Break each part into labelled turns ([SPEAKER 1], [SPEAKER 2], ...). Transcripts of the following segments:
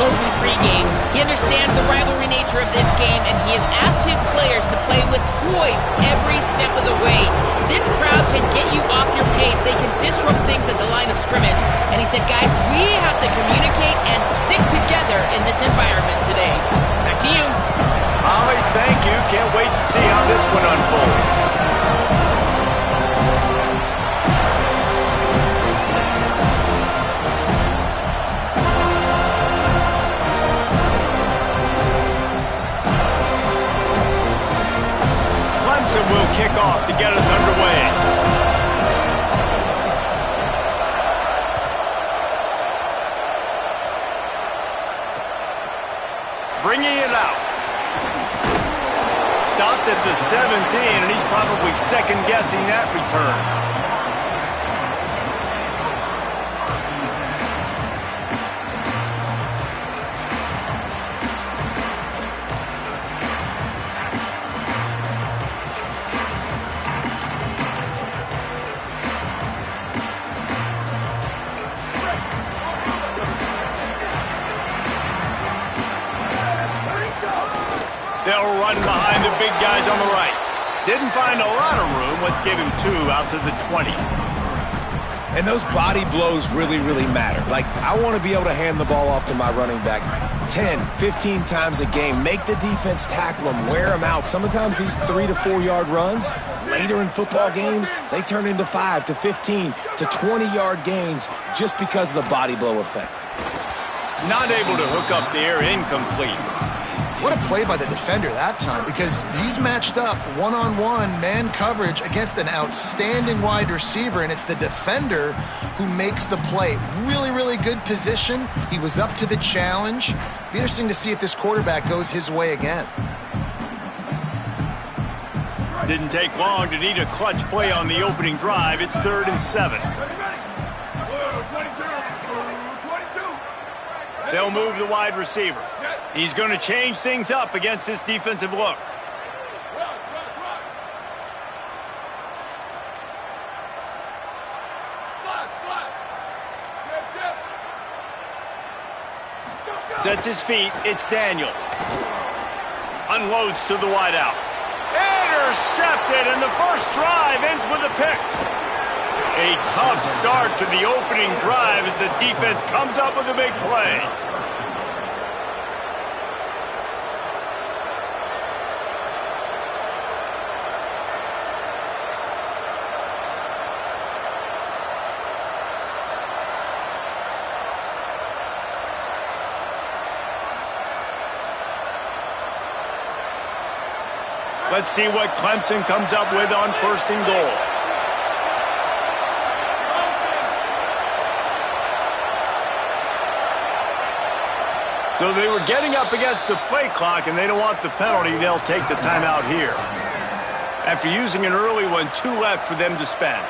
[SPEAKER 1] spoken pregame. He understands the rivalry nature of this game, and he has asked his players to play with poise every step of the way. This crowd can get you off your pace. They can disrupt things at the line of scrimmage. And he said, guys, we have to communicate and stick together in this environment today. Back to you.
[SPEAKER 2] Molly, thank you. Can't wait to see how this one unfolds. Clemson will kick off to get us underway. Bringing it out. Stopped at the 17, and he's probably second-guessing that return. They'll run behind the big guys on the right. Didn't find a lot of room. Let's give him 2 out to the 20.
[SPEAKER 3] And those body blows really, really matter. Like, I want to be able to hand the ball off to my running back 10, 15 times a game. Make the defense tackle them, wear them out. Sometimes these 3 to 4 yard runs, later in football games, they turn into 5 to 15 to 20 yard gains just because of the body blow effect.
[SPEAKER 2] Not able to hook up there, incomplete.
[SPEAKER 4] What a play by the defender that time, because he's matched up one-on-one man coverage against an outstanding wide receiver, and it's the defender who makes the play. Really, really good position. He was up to the challenge. Be interesting to see if this quarterback goes his way again.
[SPEAKER 2] Didn't take long to need a clutch play on the opening drive. It's 3rd and 7. They'll move the wide receiver. He's going to change things up against this defensive look. Sets his feet. It's Daniels. Unloads to the wideout. Intercepted, and the first drive ends with a pick. A tough start to the opening drive as the defense comes up with a big play. Let's see what Clemson comes up with on 1st and goal. So they were getting up against the play clock, and they don't want the penalty. They'll take the timeout here. After using an early one, 2 left for them to spend.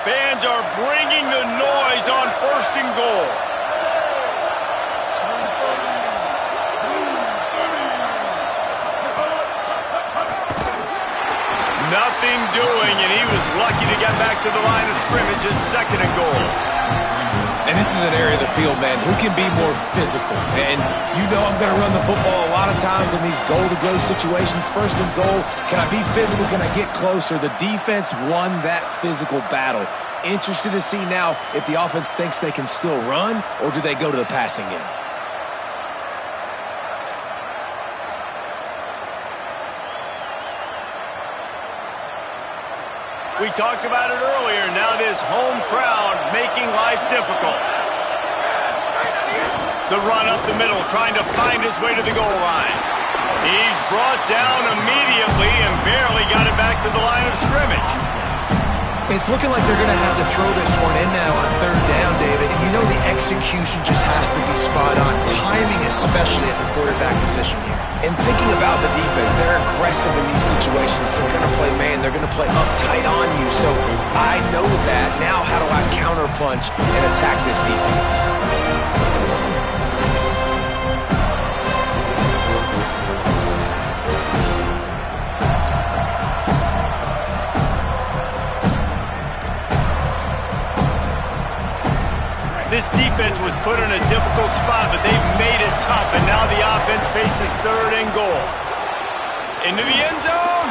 [SPEAKER 2] Fans are bringing the noise on 1st and goal. Nothing doing, and he was lucky to get back to the line of scrimmage at 2nd and goal.
[SPEAKER 3] And this is an area of the field, man, who can be more physical. And you know I'm going to run the football a lot of times in these goal-to-go situations. 1st and goal, can I be physical? Can I get closer? The defense won that physical battle. Interested to see now if the offense thinks they can still run, or do they go to the passing game?
[SPEAKER 2] We talked about it earlier. Now this home crowd making life difficult. The run up the middle, trying to find his way to the goal line. He's brought down immediately and barely got it back to the line of scrimmage.
[SPEAKER 4] It's looking like they're going to have to throw this one in now on 3rd down, David. And you know the execution just has to be spot on. Timing especially at the quarterback position here.
[SPEAKER 3] And thinking about the defense, they're aggressive in these situations. They're going to play man. They're going to play uptight on you. So I know that. Now how do I counterpunch and attack this defense?
[SPEAKER 2] This defense was put in a difficult spot, but they've made it tough, and now the offense faces 3rd and goal. Into the end zone.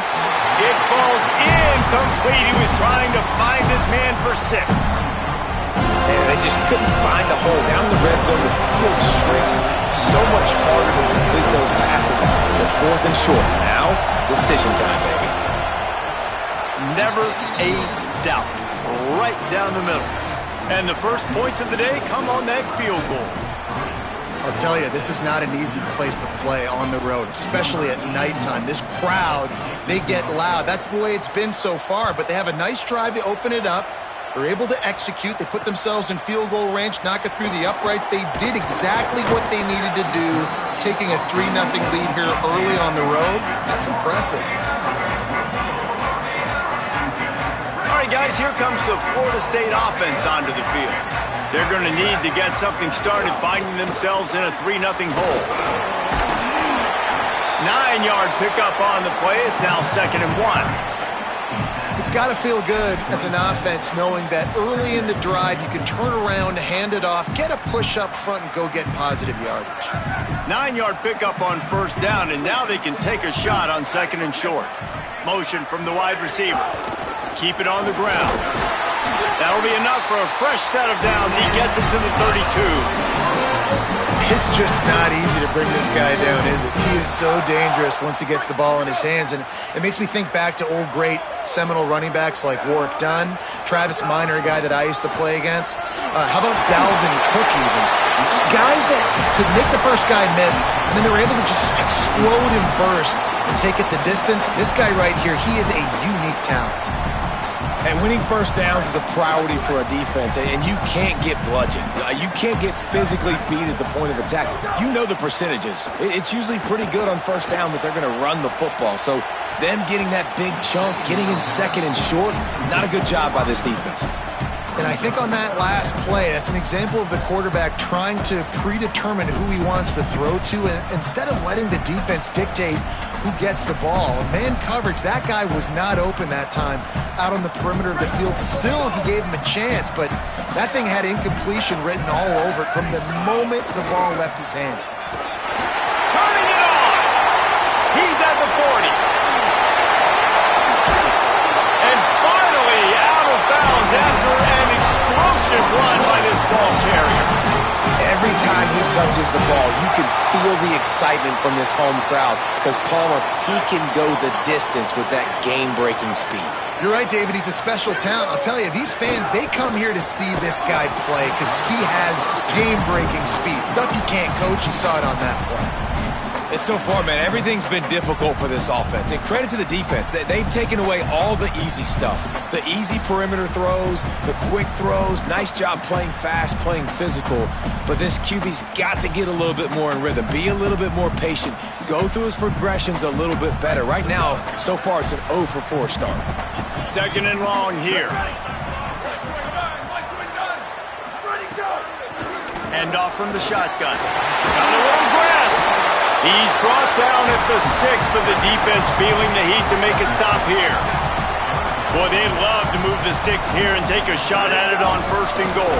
[SPEAKER 2] It falls incomplete. He was trying to find his man for 6.
[SPEAKER 3] And they just couldn't find the hole. Down in the red zone, the field shrinks. So much harder to complete those passes. They're 4th and short. Now, decision time, baby.
[SPEAKER 2] Never a doubt. Right down the middle. And the first points of the day come on that field goal.
[SPEAKER 4] I'll tell you, this is not an easy place to play on the road, especially at nighttime. This crowd, they get loud. That's the way it's been so far, but they have a nice drive to open it up. They're able to execute. They put themselves in field goal range, knock it through the uprights. They did exactly what they needed to do, taking a 3-0 lead here early on the road. That's impressive.
[SPEAKER 2] All right, guys, here comes the Florida State offense onto the field. They're going to need to get something started, finding themselves in a 3-0 hole. 9-yard pickup on the play. It's now 2nd and 1.
[SPEAKER 4] It's got to feel good as an offense knowing that early in the drive you can turn around, hand it off, get a push up front, and go get positive yardage.
[SPEAKER 2] 9-yard pickup on 1st down, and now they can take a shot on 2nd and short. Motion from the wide receiver. Keep it on the ground. That'll be enough for a fresh set of downs. He gets it to the 32.
[SPEAKER 4] It's just not easy to bring this guy down, is it? He is so dangerous once he gets the ball in his hands, and it makes me think back to old great Seminole running backs like Warwick Dunn, Travis Minor, a guy that I used to play against. How about Dalvin Cook even? Just guys that could make the first guy miss, and then they were able to just explode and burst and take it the distance. This guy right here, he is a unique talent.
[SPEAKER 3] And winning 1st downs is a priority for a defense, and you can't get bludgeoned. You can't get physically beat at the point of attack. You know the percentages. It's usually pretty good on 1st down that they're going to run the football. So them getting that big chunk, getting in 2nd and short, not a good job by this defense.
[SPEAKER 4] And I think on that last play, that's an example of the quarterback trying to predetermine who he wants to throw to, and instead of letting the defense dictate who gets the ball. Man coverage, that guy was not open that time out on the perimeter of the field. Still, he gave him a chance, but that thing had incompletion written all over it from the moment the ball left his hand.
[SPEAKER 2] Turning it on! He's at the 40. And finally out of bounds after an explosive run by this ball carrier.
[SPEAKER 3] Every time he touches the ball, you can feel the excitement from this home crowd because Palmer, he can go the distance with that game-breaking speed.
[SPEAKER 4] You're right, David. He's a special talent. I'll tell you, these fans, they come here to see this guy play because he has game-breaking speed. Stuff you can't coach. You saw it on that play.
[SPEAKER 3] And so far, man, everything's been difficult for this offense. And credit to the defense. They've taken away all the easy stuff. The easy perimeter throws, the quick throws. Nice job playing fast, playing physical. But this QB's got to get a little bit more in rhythm. Be a little bit more patient. Go through his progressions a little bit better. Right now, so far, it's an 0 for 4 start.
[SPEAKER 2] 2nd and long here. Hand off from the shotgun. Got a little grass. He's brought down at the 6, but the defense feeling the heat to make a stop here. Boy, they'd love to move the sticks here and take a shot at it on 1st and goal.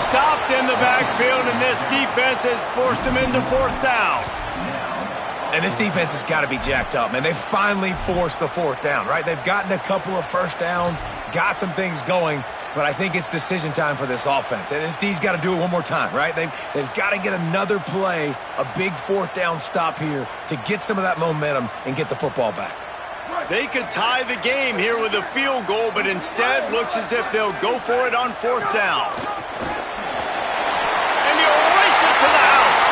[SPEAKER 2] Stopped in the backfield, and this defense has forced him into 4th down.
[SPEAKER 3] And this defense has got to be jacked up, man. They finally forced the 4th down, right? They've gotten a couple of 1st downs, got some things going, but I think it's decision time for this offense. And this D's got to do it one more time, right? They've got to get another play, a big 4th down stop here to get some of that momentum and get the football back.
[SPEAKER 2] They could tie the game here with a field goal, but instead looks as if they'll go for it on 4th down. And he'll race it to the house.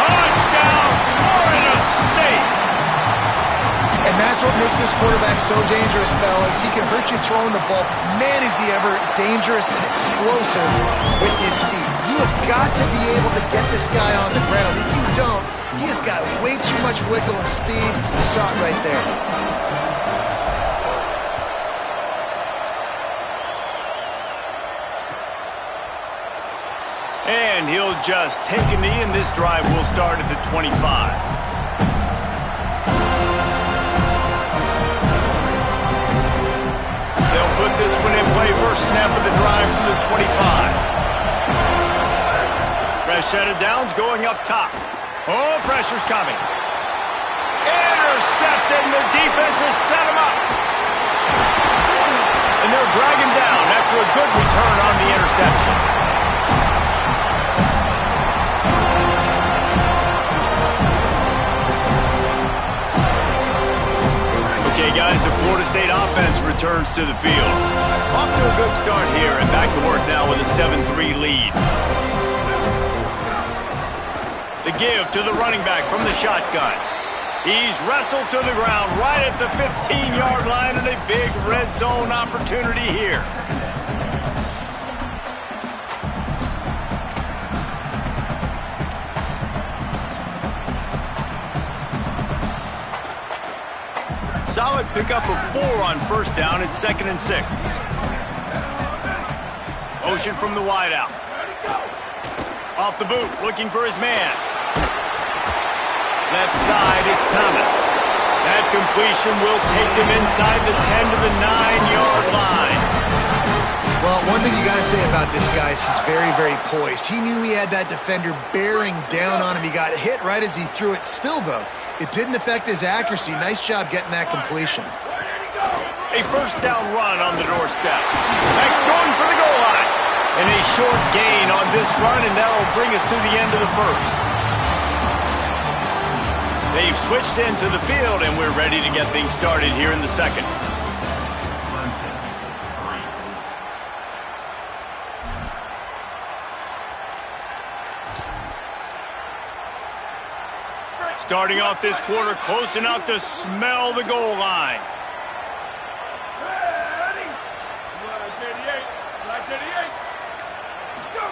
[SPEAKER 2] Touchdown, Florida State.
[SPEAKER 4] And that's what makes this quarterback so dangerous, fellas. He can hurt you throwing the ball. Man, is he ever dangerous and explosive with his feet. You have got to be able to get this guy on the ground. If you don't, he has got way too much wiggle and speed. The shot right there.
[SPEAKER 2] And he'll just take a knee, and this drive will start at the 25. They'll put this one in play. First snap of the drive from the 25. Fresh set of downs going up top. Oh, pressure's coming. Intercepted, and the defense has set him up. And they'll drag him down after a good return on the interception. Okay, guys, the Florida State offense returns to the field. Off to a good start here, and back to work now with a 7-3 lead. The give to the running back from the shotgun. He's wrestled to the ground right at the 15-yard line, and a big red zone opportunity here. Solid pickup of 4 on first down and 2nd and 6. Motion from the wideout. Off the boot, looking for his man. Left side, it's Thomas. That completion will take him inside the 10 to the 9-yard line.
[SPEAKER 4] Well, one thing you got to say about this guy is he's very, very poised. He knew he had that defender bearing down on him. He got hit right as he threw it. Still, though, it didn't affect his accuracy. Nice job getting that completion.
[SPEAKER 2] A first down run on the doorstep. Max going for the goal line. And a short gain on this run, and that'll bring us to the end of the first. They've switched into the field, and we're ready to get things started here in the second. Starting off this quarter close enough to smell the goal line.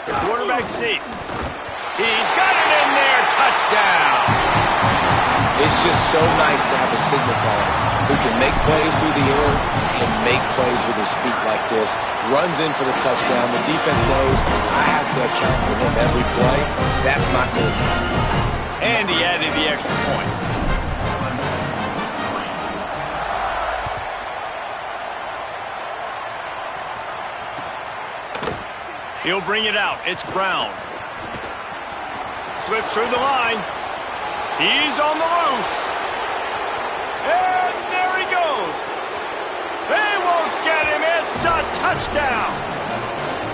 [SPEAKER 2] The quarterback sneak. He got it in there. Touchdown.
[SPEAKER 3] It's just so nice to have a signal caller who can make plays through the air and make plays with his feet like this. Runs in for the touchdown. The defense knows I have to account for him every play. That's my goal.
[SPEAKER 2] And he added the extra point. He'll bring it out. It's Brown. Slips through the line. He's on the loose. And there he goes. They won't get him. It's a touchdown.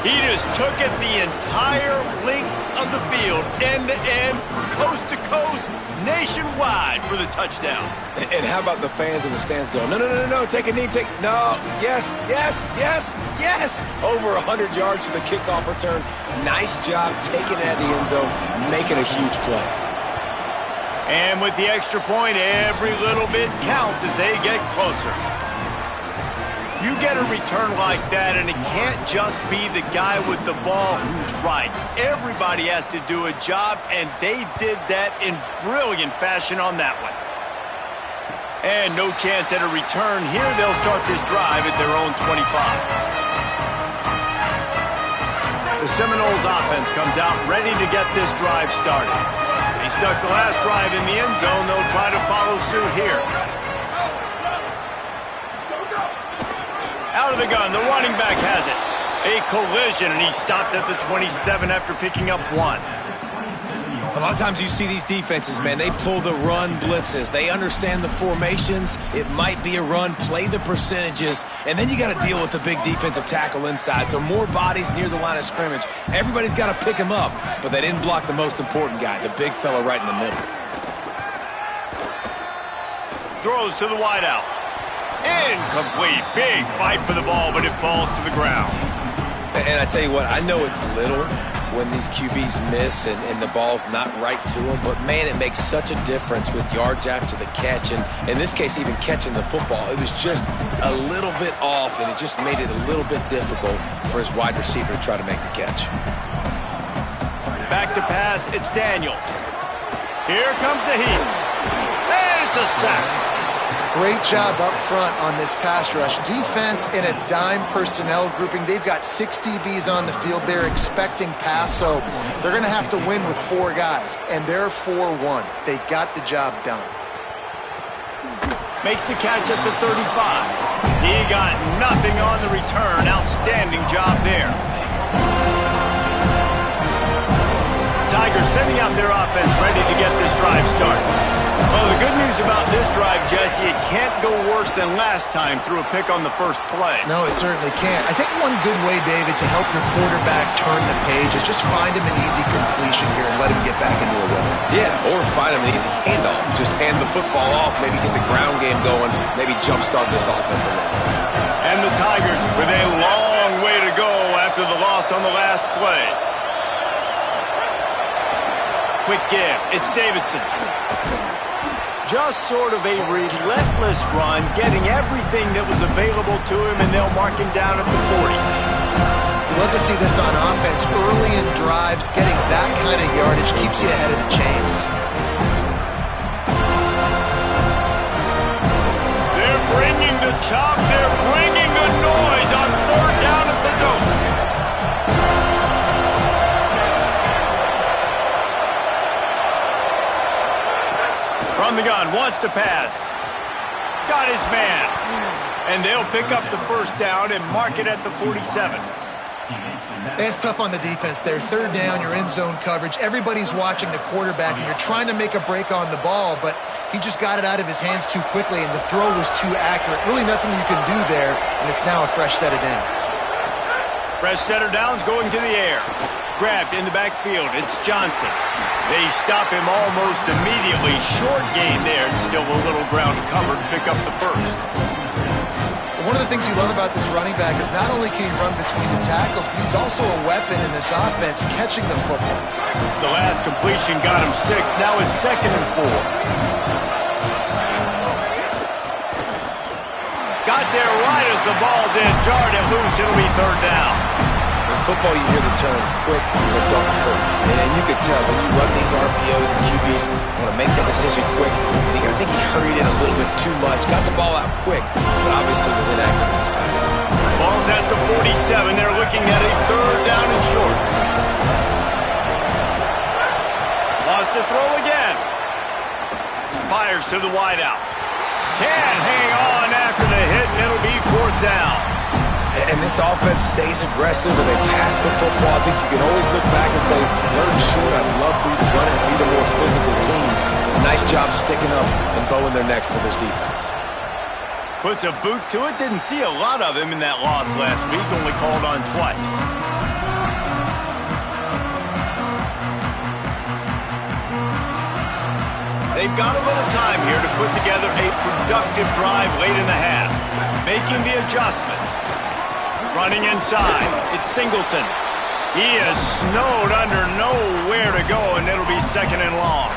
[SPEAKER 2] He just took it the entire length of the field, end to end, coast to coast, nationwide for the touchdown.
[SPEAKER 3] And how about the fans in the stands going, no, no, no, no, no, take a knee, no, yes, yes, yes, yes. Over 100 yards to the kickoff return. Nice job taking it out of the end zone, making a huge play.
[SPEAKER 2] And with the extra point, every little bit counts as they get closer. You get a return like that, and it can't just be the guy with the ball who's right. Everybody has to do a job, and they did that in brilliant fashion on that one. And no chance at a return here. They'll start this drive at their own 25. The Seminoles offense comes out ready to get this drive started. They stuck the last drive in the end zone. They'll try to follow suit here. Out of the gun, the running back has it. A collision, and he stopped at the 27 after picking up 1.
[SPEAKER 3] A lot of times you see these defenses, man, they pull the run blitzes. They understand the formations. It might be a run, play the percentages, and then you got to deal with the big defensive tackle inside. So more bodies near the line of scrimmage. Everybody's got to pick him up, but they didn't block the most important guy, the big fella right in the middle.
[SPEAKER 2] Throws to the wideout. Incomplete. Big fight for the ball, but it falls to the ground.
[SPEAKER 3] And I tell you what, I know it's little when these QBs miss and the ball's not right to them, but man, it makes such a difference with yards after the catch, and in this case, even catching the football. It was just a little bit off, and it just made it a little bit difficult for his wide receiver to try to make the catch.
[SPEAKER 2] Back to pass, it's Daniels. Here comes the heat. And it's a sack.
[SPEAKER 4] Great job up front on this pass rush. Defense in a dime personnel grouping. They've got 6 DBs on the field. They're expecting pass, so they're going to have to win with 4 guys. And they're 4-1. They got the job done.
[SPEAKER 2] Makes the catch at the 35. He got nothing on the return. Outstanding job there. Tigers sending out their offense ready to get this drive started. Well, the good news about this drive, Jesse, it can't go worse than last time through a pick on the first play.
[SPEAKER 4] No, it certainly can't. I think one good way, David, to help your quarterback turn the page is just find him an easy completion here and let him get back into a rhythm.
[SPEAKER 3] Yeah, or find him an easy handoff. Just hand the football off, maybe get the ground game going, maybe jumpstart this offense a little bit.
[SPEAKER 2] And the Tigers with a long way to go after the loss on the last play. Quick give. It's Davidson. Just sort of a relentless run, getting everything that was available to him, and they'll mark him down at the 40.
[SPEAKER 4] Love to see this on offense. Early in drives, getting that kind of yardage keeps you ahead of the chains.
[SPEAKER 2] They're bringing the chop. They're bringing the noise on 3rd down at the dome. From the gun, wants to pass. Got his man. And they'll pick up the first down and mark it at the 47.
[SPEAKER 4] It's tough on the defense there. 3rd down, you're in zone coverage. Everybody's watching the quarterback, and you're trying to make a break on the ball, but he just got it out of his hands too quickly, and the throw was too accurate. Really nothing you can do there, and it's now a fresh set of downs.
[SPEAKER 2] Fresh set of downs going to the air. Grabbed in the backfield. It's Johnson. They stop him almost immediately. Short gain there. Still a little ground covered. Pick up the first.
[SPEAKER 4] One of the things you love about this running back is not only can he run between the tackles, but he's also a weapon in this offense, catching the football.
[SPEAKER 2] The last completion got him 6. Now it's 2nd and 4. Got there right as the ball did. Jarred it loose. It'll be 3rd down.
[SPEAKER 3] In football, you hear the term quick but don't hurt. And you can tell when you run these RPOs, the QBs want to make that decision quick. And I think he hurried it a little bit too much. Got the ball out quick, but obviously was inaccurate in his pass.
[SPEAKER 2] Ball's at the 47. They're looking at a 3rd down and short. Lost to throw again. Fires to the wideout. Can't hang on after the hit, and it'll be 4th down.
[SPEAKER 3] And this offense stays aggressive and they pass the football. I think you can always look back and say, 3rd and short, I'd love for you to run it and be the more physical team. Nice job sticking up and bowing their necks for this defense.
[SPEAKER 2] Puts a boot to it. Didn't see a lot of him in that loss last week. Only called on twice. They've got a little time here to put together a productive drive late in the half. Making the adjustment. Running inside. It's Singleton. He is snowed under, nowhere to go, and it'll be 2nd and long.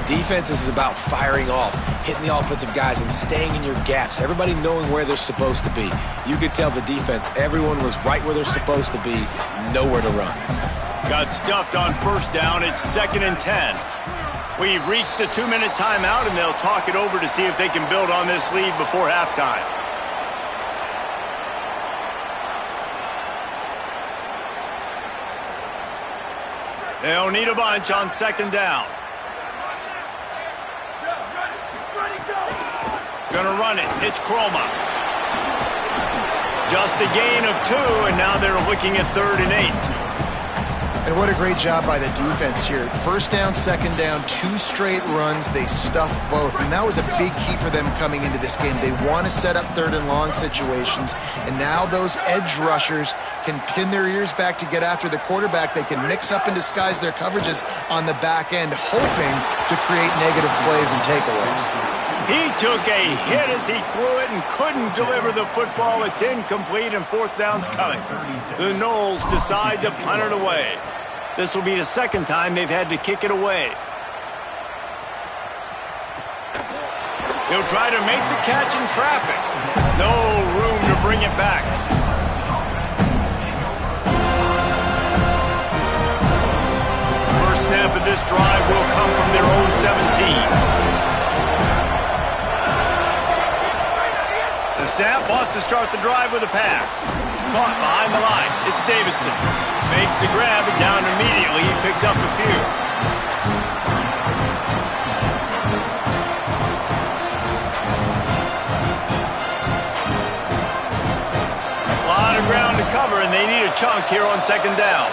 [SPEAKER 3] Defense is about firing off, hitting the offensive guys, and staying in your gaps. Everybody knowing where they're supposed to be. You could tell the defense, everyone was right where they're supposed to be, nowhere to run.
[SPEAKER 2] Got stuffed on 1st down. It's 2nd and 10. We've reached the 2-minute timeout, and they'll talk it over to see if they can build on this lead before halftime. They'll need a bunch on 2nd down. Gonna run it. It's Chroma. Just a gain of 2, and now they're looking at 3rd and 8.
[SPEAKER 4] And what a great job by the defense here. 1st down, 2nd down, 2 straight runs. They stuffed both, and that was a big key for them coming into this game. They want to set up 3rd and long situations, and now those edge rushers can pin their ears back to get after the quarterback. They can mix up and disguise their coverages on the back end, hoping to create negative plays and takeaways.
[SPEAKER 2] He took a hit as he threw it and couldn't deliver the football. It's incomplete, and 4th down's coming. The Noles decide to punt it away. This will be the 2nd time they've had to kick it away. He'll try to make the catch in traffic. No room to bring it back. this drive will come from their own 17. The snap wants to start the drive with a pass. Caught behind the line. It's Davidson. Makes the grab and down immediately. He picks up a few. A lot of ground to cover, and they need a chunk here on second down.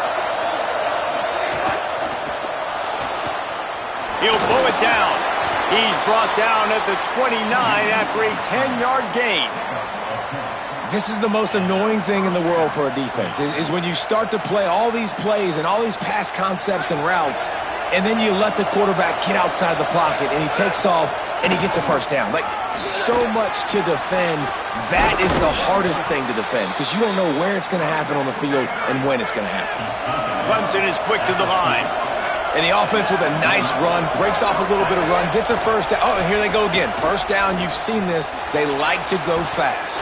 [SPEAKER 2] He'll pull it down. He's brought down at the 29 after a 10-yard gain.
[SPEAKER 3] This is the most annoying thing in the world for a defense, is when you start to play all these plays and all these pass concepts and routes, and then you let the quarterback get outside the pocket, and he takes off, and he gets a first down. Like, so much to defend. That is the hardest thing to defend, because you don't know where it's going to happen on the field and when it's going to happen.
[SPEAKER 2] Clemson is quick to the line.
[SPEAKER 3] And the offense with a nice run, breaks off a little bit of run, gets a first down. Oh, and here they go again. First down, you've seen this. They like to go fast.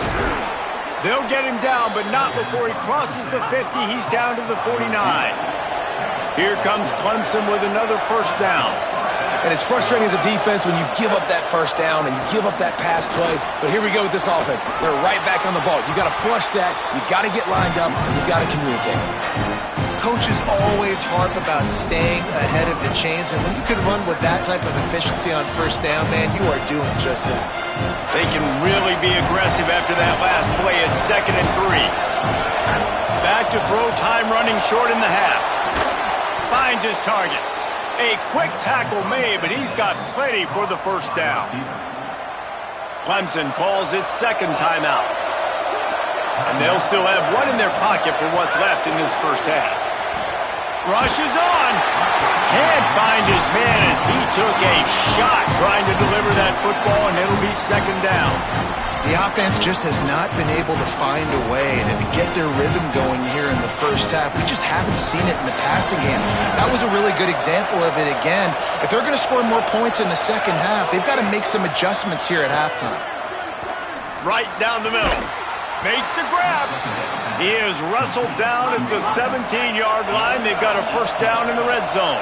[SPEAKER 2] They'll get him down, but not before he crosses the 50. He's down to the 49. Here comes Clemson with another first down.
[SPEAKER 3] And it's frustrating as a defense when you give up that first down and you give up that pass play. But here we go with this offense. They're right back on the ball. You got to flush that. You got to get lined up, and you got to communicate.
[SPEAKER 4] Coaches always harp about staying ahead of the chains, and when you can run with that type of efficiency on first down, man, you are doing just that.
[SPEAKER 2] They can really be aggressive after that last play at 2nd and 3. Back to throw, time running short in the half. Finds his target. A quick tackle made, but he's got plenty for the first down. Clemson calls its second timeout. And they'll still have one in their pocket for what's left in this first half. Rushes on. Can't find his man as he took a shot trying to deliver that football, and it'll be second down.
[SPEAKER 4] The offense just has not been able to find a way to get their rhythm going here in the first half. We just haven't seen it in the passing game. That was a really good example of it again. If they're going to score more points in the second half, they've got to make some adjustments here at halftime.
[SPEAKER 2] Right down the middle. Makes the grab. He is wrestled down at the 17-yard line. They've got a first down in the red zone.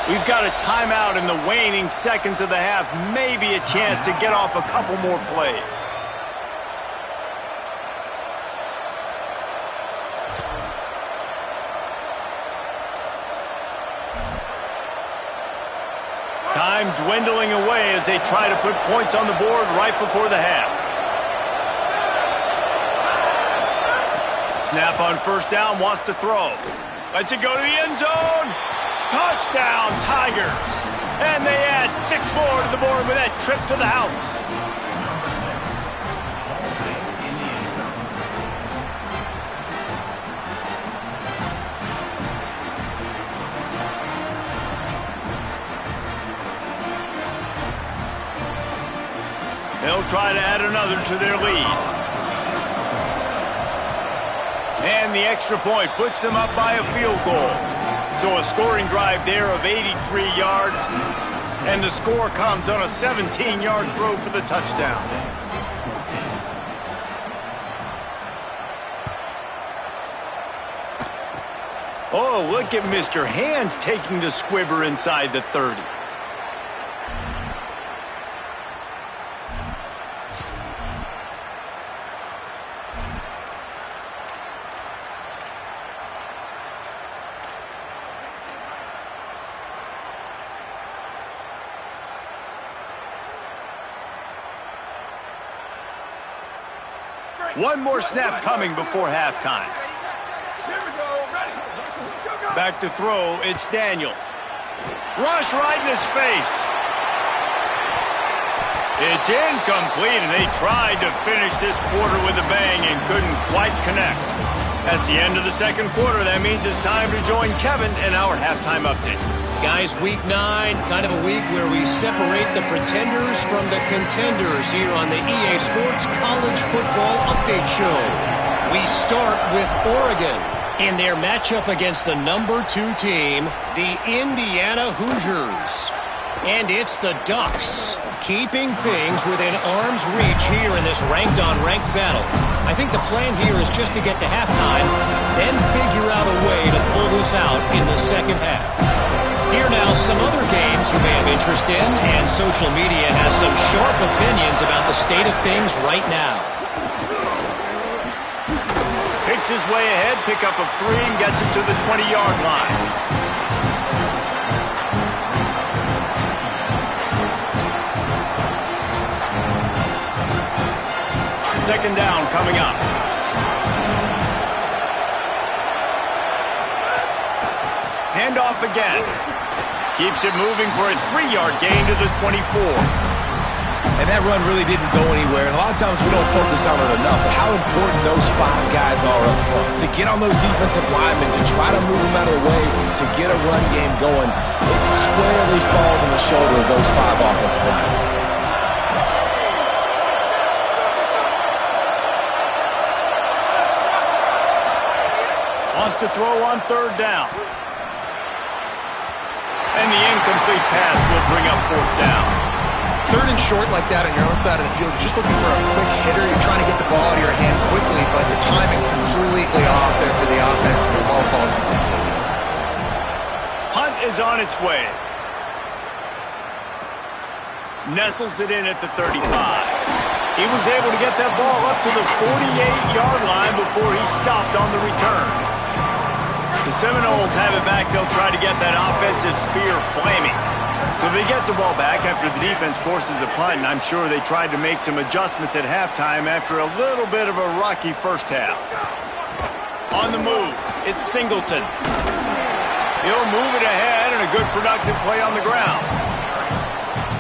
[SPEAKER 2] We've got a timeout in the waning seconds of the half. Maybe a chance to get off a couple more plays. Time dwindling away as they try to put points on the board right before the half. Snap on first down, wants to throw. Lets it go to the end zone. Touchdown, Tigers. And they add 6 more to the board with that trip to the house. They'll try to add another to their lead. And the extra point puts them up by a field goal. So a scoring drive there of 83 yards. And the score comes on a 17-yard throw for the touchdown. Oh, look at Mr. Hands taking the squibber inside the 30. One more snap coming before halftime. Back to throw, it's Daniels. Rush right in his face. It's incomplete, and they tried to finish this quarter with a bang and couldn't quite connect. That's the end of the second quarter. That means it's time to join Kevin in our halftime update.
[SPEAKER 5] Guys, week 9, kind of a week where we separate the pretenders from the contenders here on the EA Sports College Football Update Show. We start with Oregon in their matchup against the number 2 team, the Indiana Hoosiers. And it's the Ducks, keeping things within arm's reach here in this ranked-on-ranked battle. I think the plan here is just to get to halftime, then figure out a way to pull this out in the second half. Here now, some other games you may have interest in, and social media has some sharp opinions about the state of things right now.
[SPEAKER 2] Picks his way ahead, pick up of 3, and gets it to the 20-yard line. Second down coming up. Handoff again. Keeps it moving for a 3-yard gain to the 24.
[SPEAKER 3] And that run really didn't go anywhere. And a lot of times we don't focus on it enough, but how important those 5 guys are up front. To get on those defensive linemen, to try to move them out of the way, to get a run game going, it squarely falls on the shoulder of those 5 offensive linemen.
[SPEAKER 2] Wants to throw on third down. And the incomplete pass will bring up fourth down.
[SPEAKER 4] Third and short like that on your own side of the field, you're just looking for a quick hitter. You're trying to get the ball out of your hand quickly, but the timing completely off there for the offense, and the ball falls incomplete.
[SPEAKER 2] Hunt is on its way. Nestles it in at the 35. He was able to get that ball up to the 48-yard line before he stopped on the return. The Seminoles have it back. They'll try to get that offensive spear flaming. So they get the ball back after the defense forces a punt, and I'm sure they tried to make some adjustments at halftime after a little bit of a rocky first half. On the move, it's Singleton. He'll move it ahead, and a good productive play on the ground.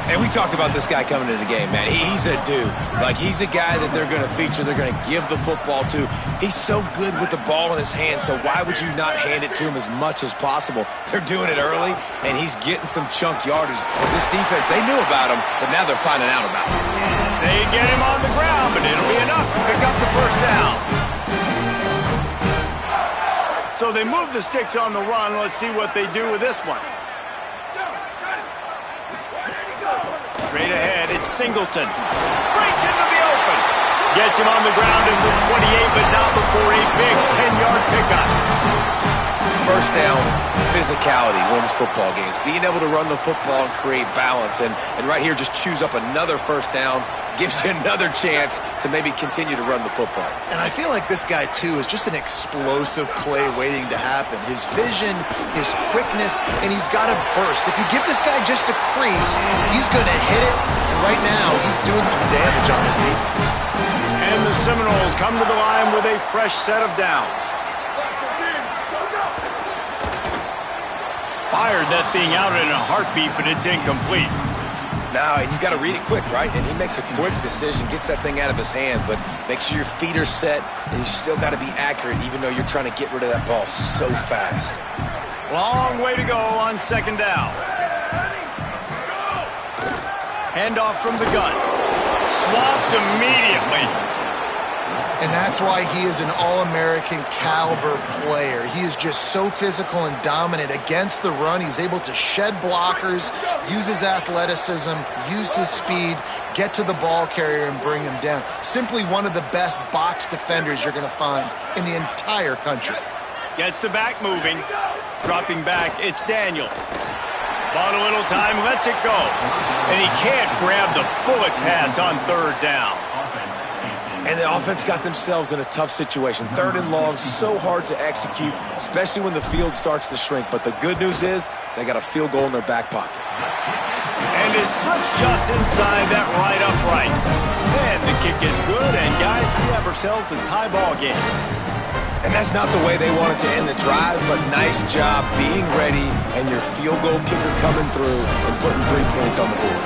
[SPEAKER 3] And we talked about this guy coming into the game, man. He's a dude. Like, he's a guy that they're going to feature, they're going to give the football to. He's so good with the ball in his hand, so why would you not hand it to him as much as possible? They're doing it early, and he's getting some chunk yardage. This defense, they knew about him, but now they're finding out about him.
[SPEAKER 2] They get him on the ground, but it'll be enough to pick up the first down. So they move the sticks on the run. Let's see what they do with this one. Straight ahead, it's Singleton. Breaks into the open. Gets him on the ground at the 28, but not before a big 10-yard pickup.
[SPEAKER 3] First down, physicality wins football games. Being able to run the football and create balance. And right here, just choose up another first down. Gives you another chance to maybe continue to run the football.
[SPEAKER 4] And I feel like this guy, too, is just an explosive play waiting to happen. His vision, his quickness, and he's got a burst. If you give this guy just a crease, he's going to hit it. And right now, he's doing some damage on this defense.
[SPEAKER 2] And the Seminoles come to the line with a fresh set of downs. Fired that thing out in a heartbeat, but it's incomplete.
[SPEAKER 3] Now, and you got to read it quick, right? And he makes a quick decision, gets that thing out of his hands, but make sure your feet are set, and you still got to be accurate, even though you're trying to get rid of that ball so fast.
[SPEAKER 2] Long way to go on second down. Handoff from the gun. Swapped immediately.
[SPEAKER 4] And that's why he is an All-American caliber player. He is just so physical and dominant against the run. He's able to shed blockers, use his athleticism, use his speed, get to the ball carrier and bring him down. Simply one of the best box defenders you're going to find in the entire country.
[SPEAKER 2] Gets the back moving. Dropping back, it's Daniels. Bought a little time, lets it go. And he can't grab the bullet pass on third down.
[SPEAKER 3] And the offense got themselves in a tough situation. Third and long, so hard to execute, especially when the field starts to shrink. But the good news is they got a field goal in their back pocket.
[SPEAKER 2] And it slips just inside that right upright. And the kick is good, and guys, we have ourselves a tie ball game.
[SPEAKER 3] And that's not the way they wanted to end the drive, but nice job being ready and your field goal kicker coming through and putting 3 points on the board.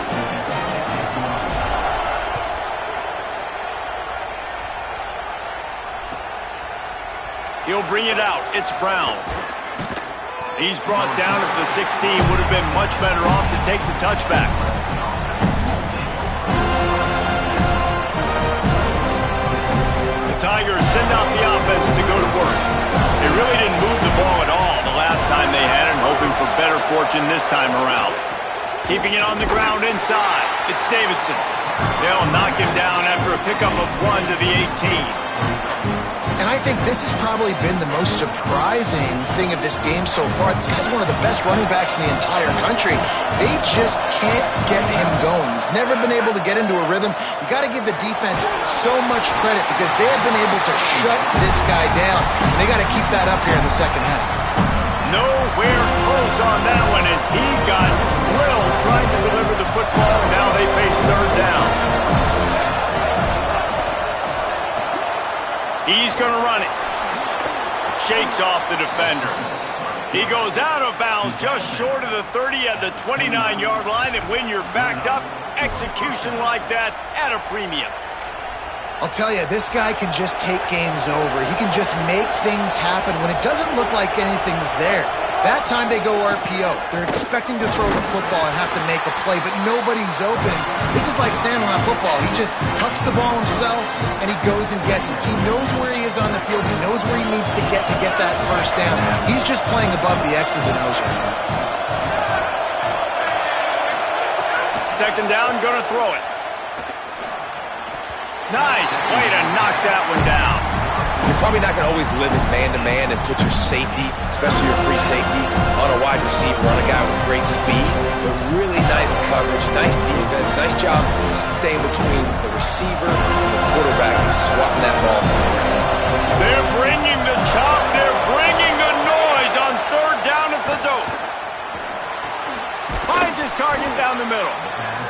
[SPEAKER 2] He'll bring it out. It's Brown. He's brought down at the 16. Would have been much better off to take the touchback. The Tigers send out the offense to go to work. They really didn't move the ball at all the last time they had it, hoping for better fortune this time around. Keeping it on the ground inside. It's Davidson. They'll knock him down after a pickup of 1 to the 18.
[SPEAKER 4] And I think this has probably been the most surprising thing of this game so far. This guy's one of the best running backs in the entire country. They just can't get him going. He's never been able to get into a rhythm. You got to give the defense so much credit because they have been able to shut this guy down. And they got to keep that up here in the second half.
[SPEAKER 2] Nowhere close on that one as he got drilled trying to deliver the football. Now they face third down. He's going to run it. Shakes off the defender. He goes out of bounds just short of the 30 at the 29-yard line, and when you're backed up, execution like that at a premium.
[SPEAKER 4] I'll tell you, this guy can just take games over. He can just make things happen when it doesn't look like anything's there. That time they go RPO. They're expecting to throw the football and have to make a play, but nobody's open. This is like Sandlot football. He just tucks the ball himself, and he goes and gets it. He knows where he is on the field. He knows where he needs to get that first down. He's just playing above the X's and O's right now.
[SPEAKER 2] Second down, going to throw it. Nice way to knock that one down.
[SPEAKER 3] You're probably not going to always live in man-to-man and put your safety, especially your free safety, on a wide receiver, on a guy with great speed. But really nice coverage, nice defense, nice job staying between the receiver and the quarterback and swatting that ball to the ground.
[SPEAKER 2] They're bringing the chop. They're bringing the noise on third down at the dope. Finds his target down the middle.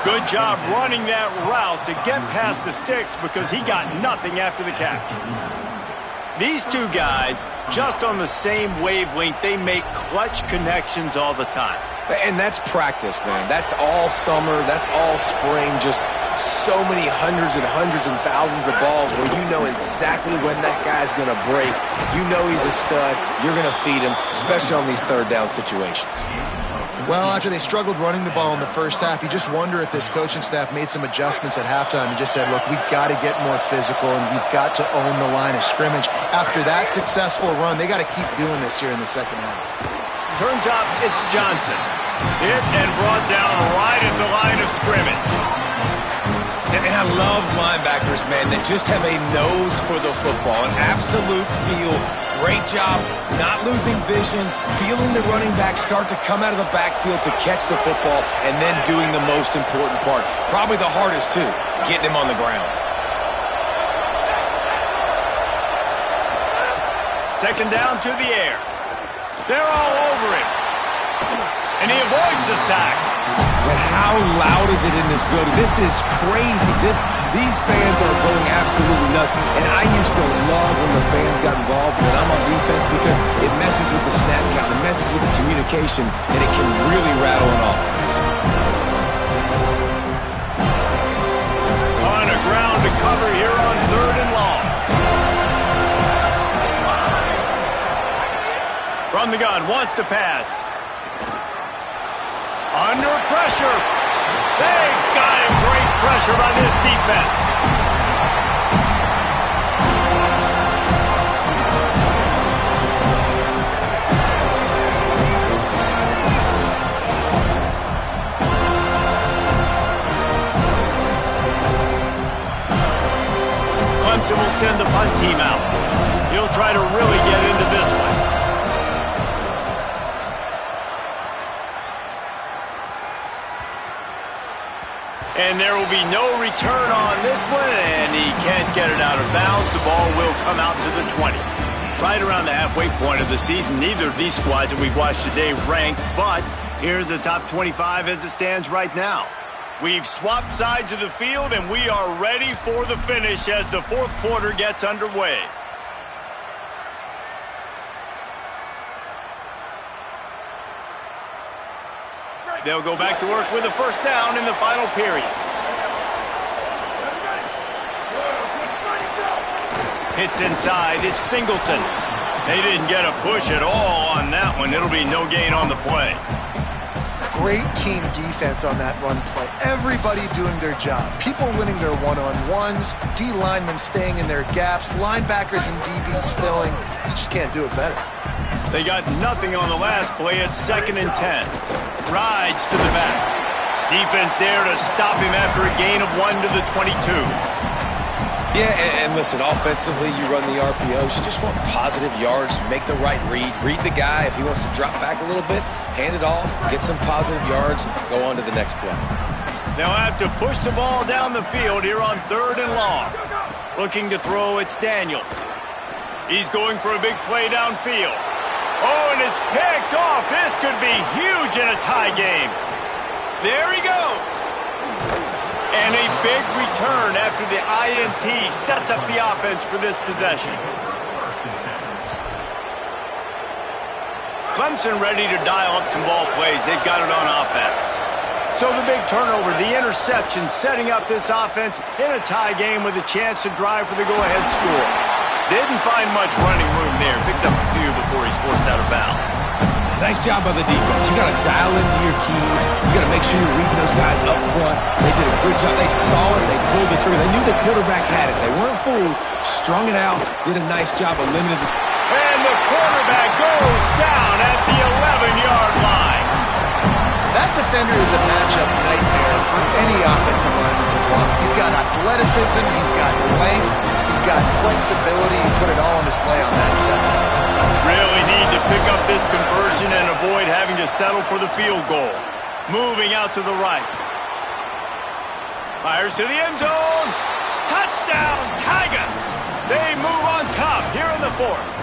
[SPEAKER 2] Good job running that route to get past the sticks because he got nothing after the catch. These two guys, just on the same wavelength, they make clutch connections all the time.
[SPEAKER 3] And that's practice, man. That's all summer. That's all spring. Just so many hundreds and thousands of balls where you know exactly when that guy's going to break. You know he's a stud. You're going to feed him, especially on these third down situations.
[SPEAKER 4] Well, after they struggled running the ball in the first half, you just wonder if this coaching staff made some adjustments at halftime and just said, look, we've got to get more physical and we've got to own the line of scrimmage. After that successful run, they got to keep doing this here in the second half.
[SPEAKER 2] Turns up, it's Johnson. Hit and brought down right at the line of scrimmage.
[SPEAKER 3] And I love linebackers, man, that just have a nose for the football, an absolute feel. Great job not losing vision, feeling the running back start to come out of the backfield to catch the football, and then doing the most important part. Probably the hardest, too, getting him on the ground.
[SPEAKER 2] Second down to the air. They're all over him. And he avoids the sack.
[SPEAKER 3] But how loud is it in this building? This is crazy. These fans are going absolutely nuts. And I used to love when the fans got involved when I'm on defense because it messes with the snap count, it messes with the communication, and it can really rattle an offense.
[SPEAKER 2] On a ground to cover here on third and long. From the gun, wants to pass. Under pressure. They got him. Great pressure by this defense. Clemson will send the punt team out. He'll try to really get into this one. And there will be no return on this one, and he can't get it out of bounds. The ball will come out to the 20. Right around the halfway point of the season, neither of these squads that we've watched today ranked, but here's the top 25 as it stands right now. We've swapped sides of the field, and we are ready for the finish as the fourth quarter gets underway. They'll go back to work with a first down in the final period. Hits inside. It's Singleton. They didn't get a push at all on that one. It'll be no gain on the play.
[SPEAKER 4] Great team defense on that run play. Everybody doing their job. People winning their one-on-ones, D linemen staying in their gaps, linebackers and DBs filling. You just can't do it better.
[SPEAKER 2] They got nothing on the last play at 2nd and 10. Rides to the back. Defense there to stop him after a gain of 1 to the 22.
[SPEAKER 3] Yeah, and listen, offensively, you run the RPOs. You just want positive yards, make the right read the guy. If he wants to drop back a little bit, hand it off, get some positive yards, go on to the next play.
[SPEAKER 2] They'll have to push the ball down the field here on 3rd and long. Looking to throw, it's Daniels. He's going for a big play downfield. Oh, and it's picked off. This could be huge in a tie game. There he goes. And a big return after the INT sets up the offense for this possession. Clemson ready to dial up some ball plays. They've got it on offense. So the big turnover, the interception, setting up this offense in a tie game with a chance to drive for the go-ahead score. Didn't find much running room there. Picks up a few before he's forced out of bounds.
[SPEAKER 3] Nice job by the defense. You got to dial into your keys. You got to make sure you're reading those guys up front. They did a good job. They saw it. They pulled the trigger. They knew the quarterback had it. They weren't fooled. Strung it out. Did a nice job of limiting.
[SPEAKER 2] And the quarterback goes down at the 11-yard line.
[SPEAKER 4] That defender is a matchup nightmare for any offensive lineman to block. He's got athleticism. He's got length. He's got flexibility. He put it all on display on that side.
[SPEAKER 2] Really need to pick up this conversion and avoid having to settle for the field goal. Moving out to the right. Fires to the end zone. Touchdown, Tigers. They move on top here in the 4th.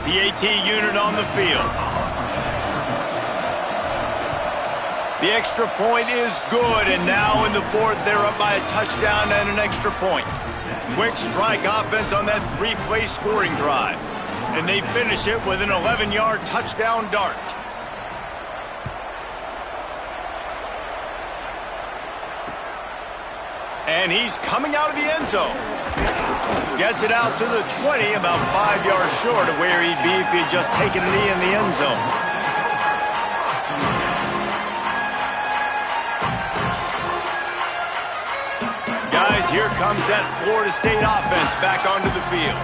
[SPEAKER 2] The AT unit on the field. The extra point is good, and now in the 4th, they're up by a touchdown and an extra point. Quick strike offense on that 3-play scoring drive. And they finish it with an 11-yard touchdown dart. And he's coming out of the end zone. Gets it out to the 20, about 5 yards short of where he'd be if he had just taken a knee in the end zone. Guys, here comes that Florida State offense back onto the field.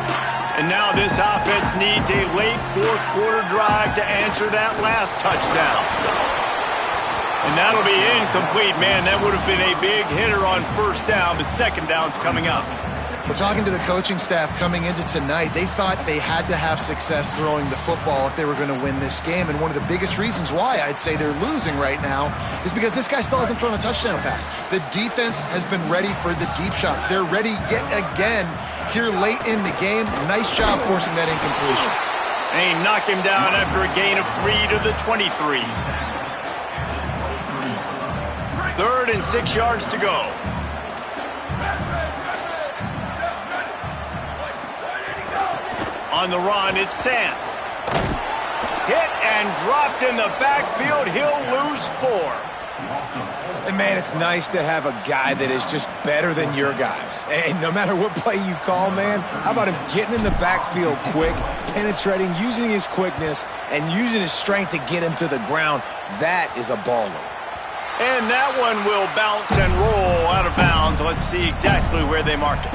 [SPEAKER 2] And now this offense needs a late 4th quarter drive to answer that last touchdown. And that'll be incomplete, man. That would have been a big hitter on 1st down, but 2nd down's coming up.
[SPEAKER 4] Well, talking to the coaching staff coming into tonight, they thought they had to have success throwing the football if they were going to win this game. And one of the biggest reasons why I'd say they're losing right now is because this guy still hasn't thrown a touchdown pass. The defense has been ready for the deep shots. They're ready yet again here late in the game. Nice job forcing that incompletion.
[SPEAKER 2] And he knocked him down after a gain of 3 to the 23. 3rd and 6 yards to go. On the run, it's Sands. Hit and dropped in the backfield. He'll lose 4.
[SPEAKER 3] And, man, it's nice to have a guy that is just better than your guys. And no matter what play you call, man, how about him getting in the backfield quick, penetrating, using his quickness, and using his strength to get him to the ground. That is a baller.
[SPEAKER 2] And that one will bounce and roll out of bounds. Let's see exactly where they mark it.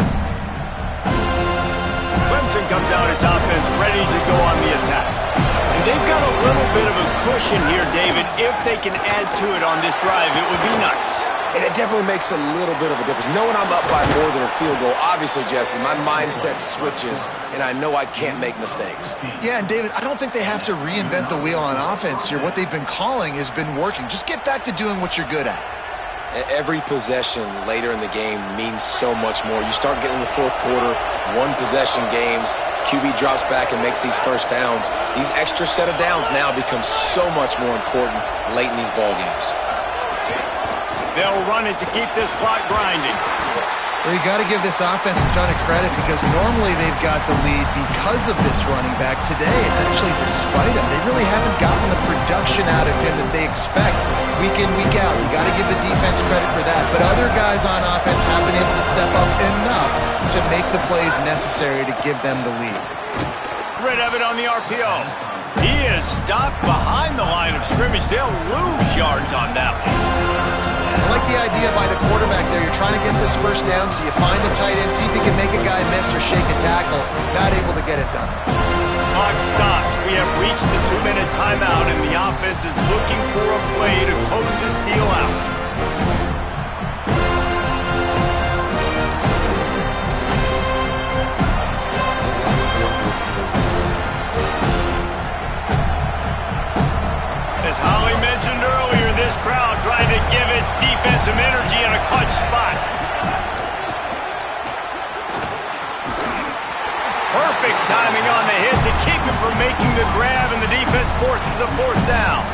[SPEAKER 2] Clemson comes out its offense ready to go on the attack. And they've got a little bit of a cushion here, David. If they can add to it on this drive, it would be nice.
[SPEAKER 3] And it definitely makes a little bit of a difference. Knowing I'm up by more than a field goal, obviously, Jesse, my mindset switches, and I know I can't make mistakes.
[SPEAKER 4] Yeah, and David, I don't think they have to reinvent the wheel on offense here. What they've been calling has been working. Just get back to doing what you're good at.
[SPEAKER 3] Every possession later in the game means so much more. You start getting in the 4th quarter, 1-possession games, QB drops back and makes these first downs. These extra set of downs now become so much more important late in these ball games.
[SPEAKER 2] They'll run it to keep this clock grinding.
[SPEAKER 4] Well, you got to give this offense a ton of credit because normally they've got the lead because of this running back. Today, it's actually despite him. They really haven't gotten the production out of him that they expect week in, week out. You got to give the defense credit for that. But other guys on offense have been able to step up enough to make the plays necessary to give them the lead.
[SPEAKER 2] Red of it on the RPO. He is stopped behind the line of scrimmage. They'll lose yards on that one.
[SPEAKER 4] I like the idea by the quarterback there. You're trying to get this 1st first down, so you find the tight end, see if you can make a guy miss or shake a tackle. Not able to get it done.
[SPEAKER 2] Clock stops. We have reached the 2-minute timeout, and the offense is looking for a play to close this deal out. As Holly mentioned earlier, this crowd trying to give its defense some energy in a clutch spot. Perfect timing on the hit to keep him from making the grab, and the defense forces a fourth down.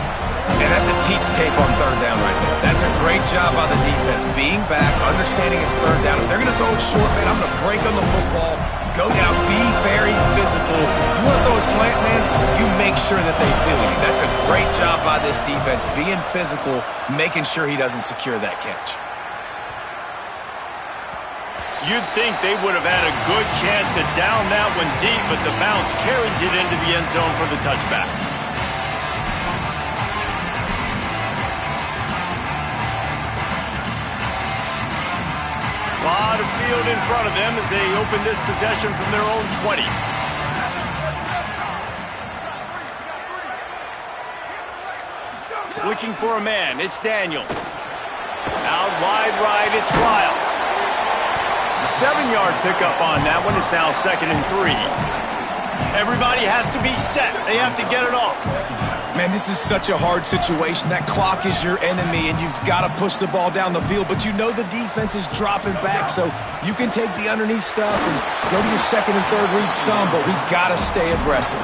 [SPEAKER 3] And that's a teach tape on third down right there. That's a great job by the defense. Being back, understanding it's third down. If they're going to throw it short, man, I'm going to break on the football, go down, be very physical. You want to throw a slant, man, you make sure that they feel you. That's a great job by this defense, being physical, making sure he doesn't secure that catch.
[SPEAKER 2] You'd think they would have had a good chance to down that one deep, but the bounce carries it into the end zone for the touchback. A lot of field in front of them as they open this possession from their own 20. Looking for a man, it's Daniels. Out wide right, it's Riles. 7-yard pickup on that one. It's now 2nd and 3. Everybody has to be set. They have to get it off.
[SPEAKER 3] Man, this is such a hard situation. That clock is your enemy, and you've got to push the ball down the field. But you know the defense is dropping back, so you can take the underneath stuff and go to your second and third read some, but we've got to stay aggressive.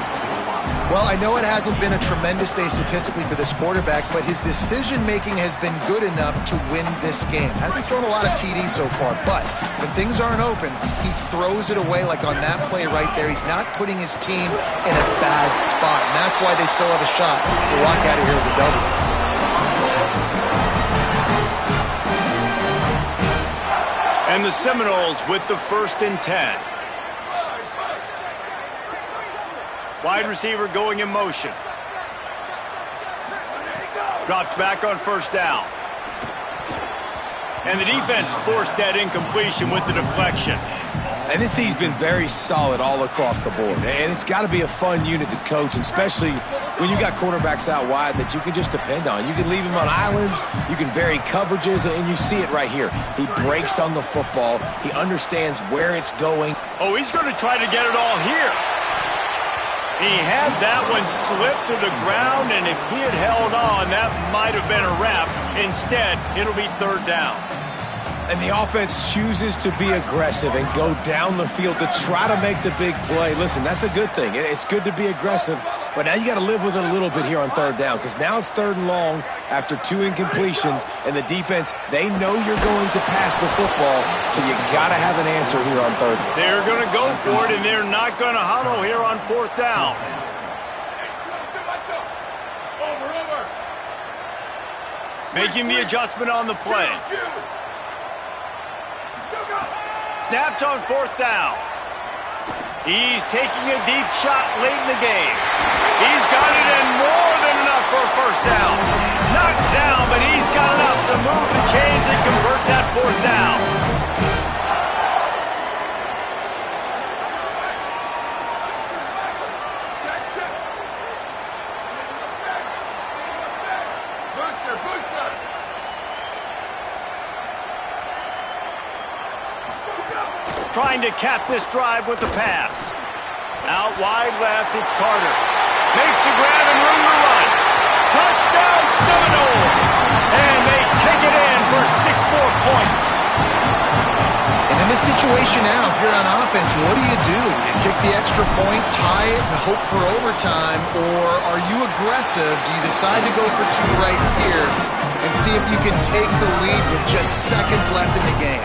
[SPEAKER 4] Well, I know it hasn't been a tremendous day statistically for this quarterback, but his decision-making has been good enough to win this game. Hasn't thrown a lot of TDs so far, but when things aren't open, he throws it away like on that play right there. He's not putting his team in a bad spot, and that's why they still have a shot to walk out of here with a W.
[SPEAKER 2] And the Seminoles with the 1st and 10. Wide receiver going in motion. Drops back on 1st down. And the defense forced that incompletion with the deflection.
[SPEAKER 3] And this team's been very solid all across the board. And it's got to be a fun unit to coach, especially when you got quarterbacks out wide that you can just depend on. You can leave him on islands, you can vary coverages, and you see it right here. He breaks on the football. He understands where it's going.
[SPEAKER 2] Oh, he's going to try to get it all here. He had that one slip to the ground, and if he had held on, that might have been a wrap. Instead, it'll be 3rd down.
[SPEAKER 3] And the offense chooses to be aggressive and go down the field to try to make the big play. Listen, that's a good thing. It's good to be aggressive, but now you got to live with it a little bit here on 3rd down, because now it's 3rd and long after 2 incompletions, and the defense, they know you're going to pass the football, so you got to have an answer here on 3rd.
[SPEAKER 2] They're going to go for it, and they're not going to huddle here on 4th down. Making the adjustment on the play. Snapped on 4th down. He's taking a deep shot late in the game. He's got it in more than enough for a 1st down. Knocked down, but he's got enough to move the chains and convert that 4th down. Trying to cap this drive with the pass. Out wide left, it's Carter. Makes a grab and room to run. Touchdown Seminoles! And they take it in for 6 more points.
[SPEAKER 4] And in this situation now, if you're on offense, what do? Do you kick the extra point, tie it, and hope for overtime? Or are you aggressive? Do you decide to go for 2 right here and see if you can take the lead with just seconds left in the game?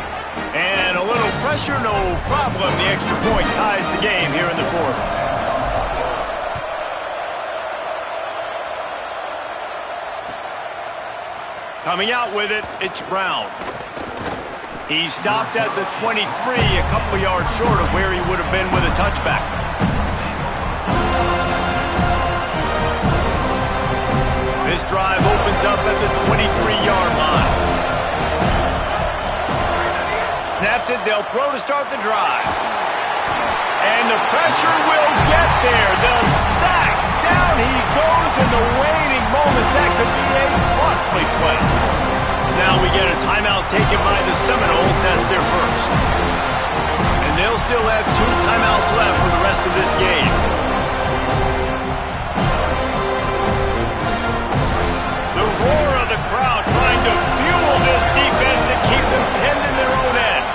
[SPEAKER 2] And a little pressure, no problem. The extra point ties the game here in the 4th. Coming out with it, it's Brown. He stopped at the 23, a couple yards short of where he would have been with a touchback. This drive opens up at the 23-yard line. snaps it, they'll throw to start the drive. And the pressure will get there. The sack. Down he goes in the waning moments. That could be a costly play. Now we get a timeout taken by the Seminoles. That's their first. And they'll still have 2 timeouts left for the rest of this game. The roar of the crowd trying to fuel this defense to keep them pinned in their own end.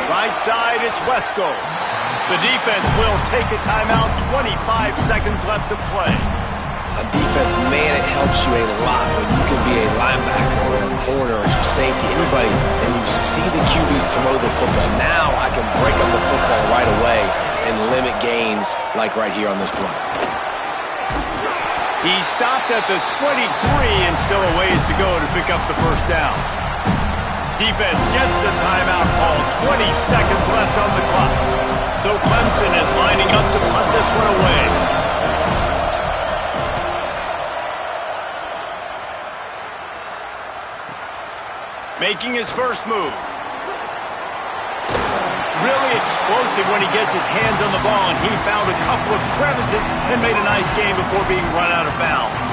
[SPEAKER 2] Right side, it's Wesco. The defense will take a timeout. 25 seconds left to play.
[SPEAKER 3] On defense, man, it helps you a lot when you can be a linebacker or a corner or safety, anybody, and you see the QB throw the football. Now I can break up the football right away and limit gains like right here on this play.
[SPEAKER 2] He stopped at the 23 and still a ways to go to pick up the first down. Defense gets the timeout call. 20 seconds left on the clock. So Clemson is lining up to punt this one away. Making his first move. Really explosive when he gets his hands on the ball, and he found a couple of crevices and made a nice game before being run out of bounds.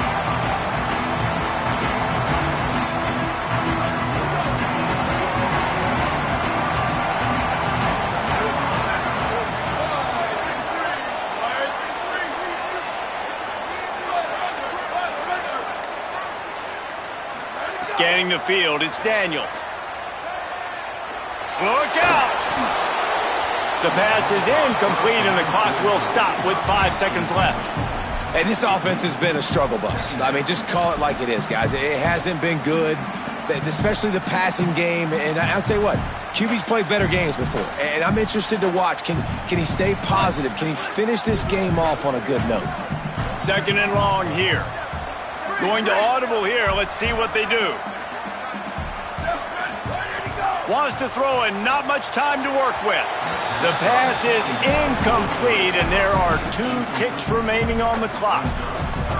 [SPEAKER 2] Scanning the field, it's Daniels. Look out! The pass is incomplete, and the clock will stop with 5 seconds left.
[SPEAKER 3] Hey, this offense has been a struggle bus. I mean, just call it like it is, guys. It hasn't been good, especially the passing game. And I'll tell you what, QB's played better games before, and I'm interested to watch. Can he stay positive? Can he finish this game off on a good note?
[SPEAKER 2] 2nd and long here. Going to audible here. Let's see what they do. Wants to throw and not much time to work with. The pass is incomplete, and there are 2 ticks remaining on the clock.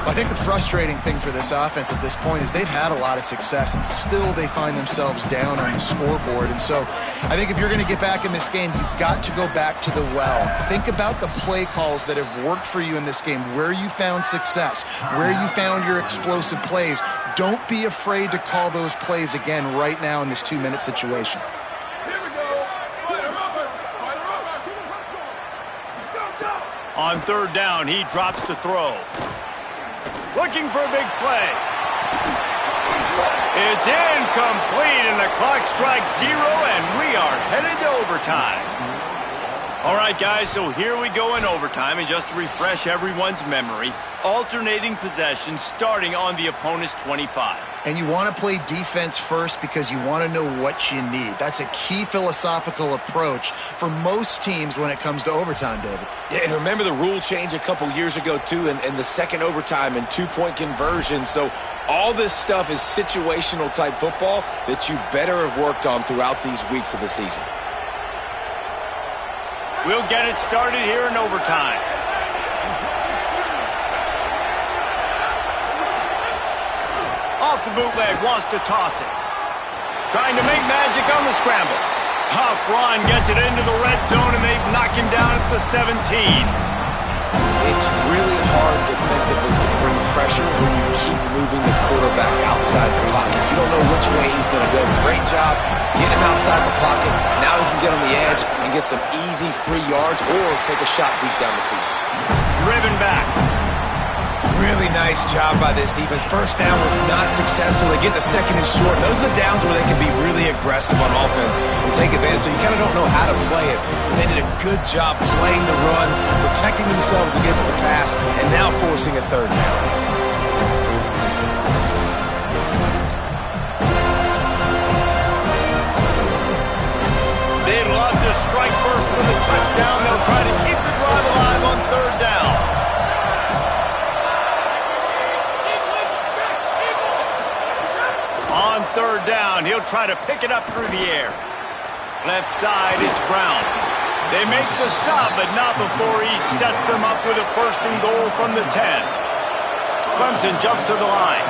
[SPEAKER 4] I think the frustrating thing for this offense at this point is they've had a lot of success, and still they find themselves down on the scoreboard. And so I think if you're going to get back in this game, you've got to go back to the well. Think about the play calls that have worked for you in this game, where you found success, where you found your explosive plays. Don't be afraid to call those plays again right now in this 2-minute situation.
[SPEAKER 2] On 3rd down, he drops to throw. Looking for a big play. It's incomplete, and the clock strikes 0, and we are headed to overtime. All right, guys, so here we go in overtime, and just to refresh everyone's memory, alternating possession starting on the opponent's 25.
[SPEAKER 4] And you want to play defense first because you want to know what you need. That's a key philosophical approach for most teams when it comes to overtime, David.
[SPEAKER 3] Yeah, and remember the rule change a couple years ago, too, and the second overtime and 2-point conversion. So all this stuff is situational type football that you better have worked on throughout these weeks of the season.
[SPEAKER 2] We'll get it started here in overtime. Off the bootleg, wants to toss it. Trying to make magic on the scramble. Tough run, gets it into the red zone, and they've knocked him down at the 17.
[SPEAKER 3] It's really hard defensively to bring pressure when you keep moving the quarterback outside the pocket. You don't know which way he's going to go. Great job getting him outside the pocket. Now he can get on the edge and get some easy free yards or take a shot deep down the field.
[SPEAKER 2] Driven back.
[SPEAKER 3] Really nice job by this defense. First down was not successful. They get the 2nd and short. Those are the downs where they can be really aggressive on offense and take advantage. So you kind of don't know how to play it. But they did a good job playing the run, protecting themselves against the pass, and now forcing a 3rd down.
[SPEAKER 2] They'd love to strike first with a touchdown. They'll try to keep the drive alive on 3rd down. On 3rd down, he'll try to pick it up through the air. Left side, it's Brown. They make the stop, but not before he sets them up with a 1st and goal from the 10. Clemson jumps to the line.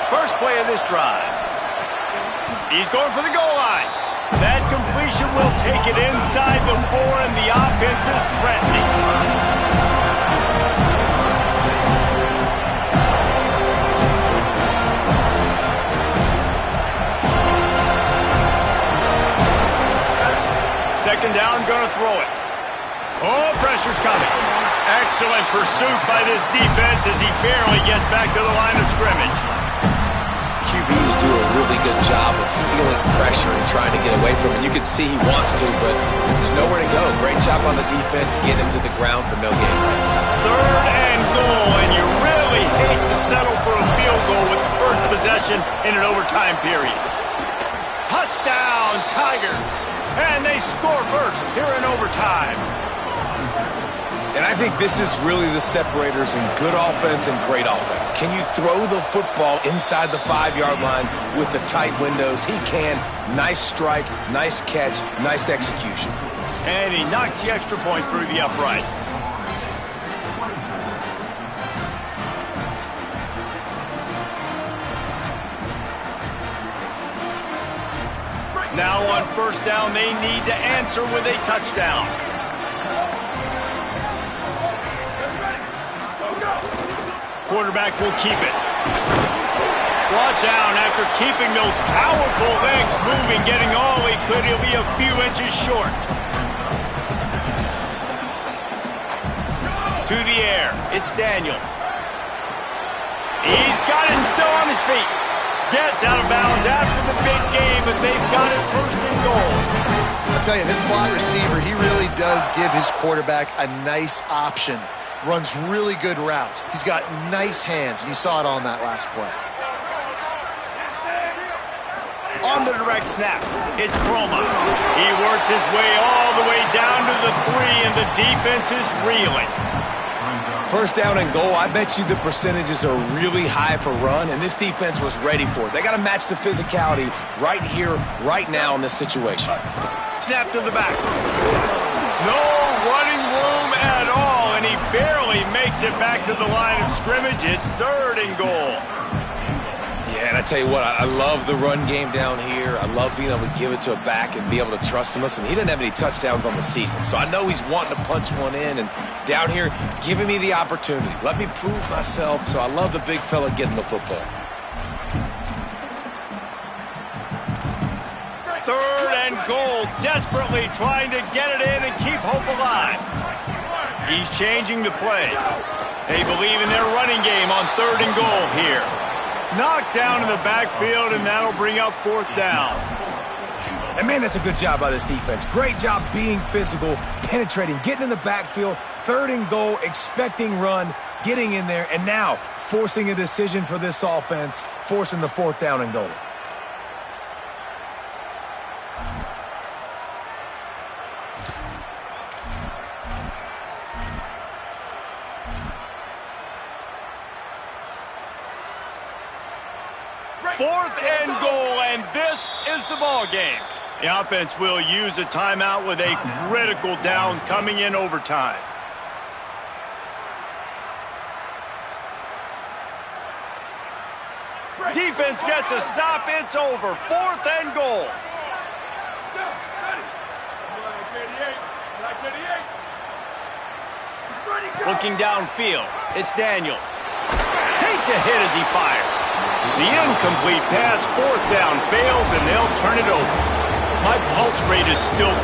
[SPEAKER 2] First play of this drive. He's going for the goal line. That completion will take it inside the 4, and the offense is threatening. Second down, going to throw it. Oh, pressure's coming. Excellent pursuit by this defense as he barely gets back to the line of scrimmage.
[SPEAKER 3] QBs do a really good job of feeling pressure and trying to get away from it. You can see he wants to, but there's nowhere to go. Great job on the defense, getting him to the ground for no gain.
[SPEAKER 2] Third and goal, and you really hate to settle for a field goal with the first possession in an overtime period. Touchdown, Tigers! And they score first here in overtime.
[SPEAKER 3] And I think this is really the separators in good offense and great offense. Can you throw the football inside the 5-yard line with the tight windows? He can. Nice strike, nice catch, nice execution.
[SPEAKER 2] And he knocks the extra point through the uprights. Now on first down, they need to answer with a touchdown. Quarterback will keep it. Brought down after keeping those powerful legs moving, getting all he could. He'll be a few inches short. To the air, it's Daniels. He's got it and still on his feet. Gets out of bounds after the big game, but they've got it first and goal.
[SPEAKER 4] I'll tell you, this slot receiver, he really does give his quarterback a nice option. Runs really good routes. He's got nice hands, and you saw it on that last play.
[SPEAKER 2] On the direct snap, it's Clem. He works his way all the way down to the 3, and the defense is reeling.
[SPEAKER 3] First down and goal, I bet you the percentages are really high for run, and this defense was ready for it. They got to match the physicality right here, right now in this situation.
[SPEAKER 2] Snap to the back. No running room at all, and he barely makes it back to the line of scrimmage. It's third and goal.
[SPEAKER 3] Yeah, and I tell you what, I love the run game down here. I love being able to give it to a back and be able to trust him. Listen, he didn't have any touchdowns on the season, so I know he's wanting to punch one in. And down here, giving me the opportunity. Let me prove myself, so I love the big fella getting the football.
[SPEAKER 2] Third and goal, desperately trying to get it in and keep hope alive. He's changing the play. They believe in their running game on third and goal here. Knocked down in the backfield, and that'll bring up fourth down.
[SPEAKER 3] And, man, that's a good job by this defense. Great job being physical, penetrating, getting in the backfield, third and goal, expecting run, getting in there, and now forcing a decision for this offense, forcing the fourth down and goal.
[SPEAKER 2] Fourth and goal, and this is the ball game. The offense will use a timeout with a critical down coming in overtime. Defense gets a stop. It's over. Fourth and goal. Looking downfield, it's Daniels. Takes a hit as he fires. The incomplete pass, fourth down, fails, and they'll turn it over. My pulse rate is still